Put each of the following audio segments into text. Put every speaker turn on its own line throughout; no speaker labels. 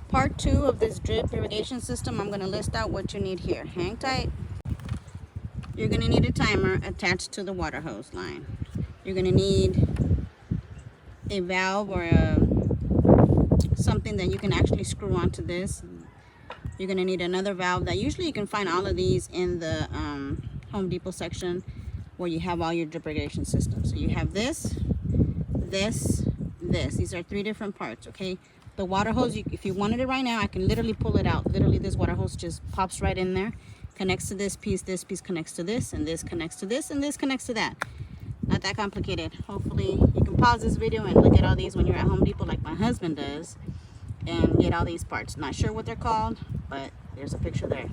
Part 2 of this drip irrigation system, I'm going to list out what you need here. Hang tight. You're going to need a timer attached to the water hose line. You're going to need a valve or something that you can actually screw onto this. You're going to need another valve that usually you can find all of these in the Home Depot section where you have all your drip irrigation systems. So you have this. These are 3 different parts, okay? The water hose, if you wanted it right now, I can literally pull it out. Literally, this water hose just pops right in there, connects to this piece connects to this, and this connects to this, and this connects to that. Not that complicated. Hopefully, you can pause this video and look at all these when you're at Home Depot like my husband does and get all these parts. Not sure what they're called, but there's a picture there.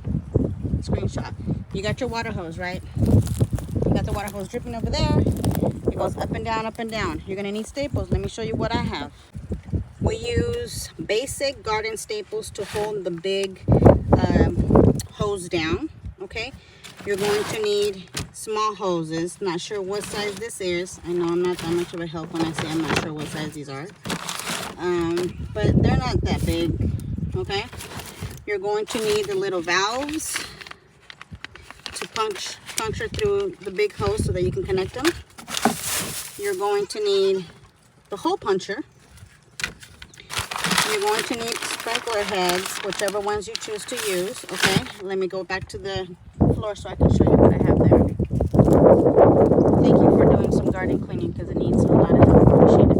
Screenshot. You got your water hose, right? You got the water hose dripping over there. It goes up and down, up and down. You're going to need staples. Let me show you what I have. We use basic garden staples to hold the big hose down, okay? You're going to need small hoses. Not sure what size this is. I know I'm not that much of a help when I say I'm not sure what size these are. But they're not that big, okay? You're going to need the little valves to puncture through the big hose so that you can connect them. You're going to need the hole puncher. You're going to need sprinkler heads, whichever ones you choose to use, okay? Let me go back to the floor so I can show you what I have there. Thank you for doing some garden cleaning because it needs a lot of help. Appreciate it.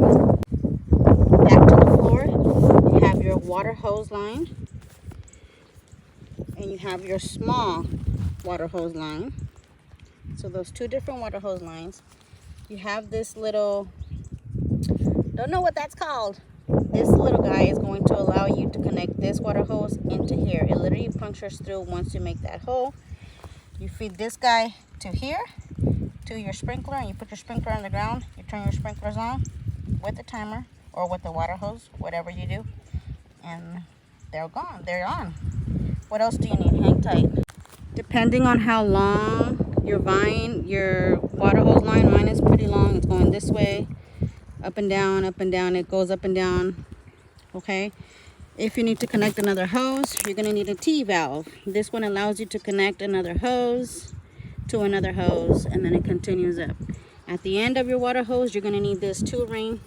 Back to the floor, you have your water hose line. And you have your small water hose line. So those 2 different water hose lines. You have this little, don't know what that's called. This little guy is going to allow you to connect this water hose into here. It literally punctures through once you make that hole. You feed this guy to here, to your sprinkler, and you put your sprinkler on the ground. You turn your sprinklers on with the timer or with the water hose, whatever you do. And they're gone, they're on. What else do you need? Hang tight. Depending on how long your water hose line, mine is pretty long. It's going this way. Up and down, it goes up and down, okay? If you need to connect another hose, you're gonna need a T-valve. This one allows you to connect another hose to another hose, and then it continues up. At the end of your water hose, you're gonna need this 2-ring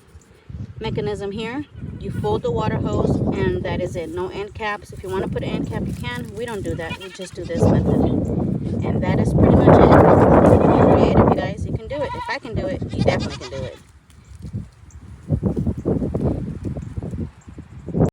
mechanism here. You fold the water hose, and that is it. No end caps. If you wanna put an end cap, you can. We don't do that, we just do this method. And that is pretty much it. If you're creative, you guys, you can do it. If I can do it, you definitely can do it.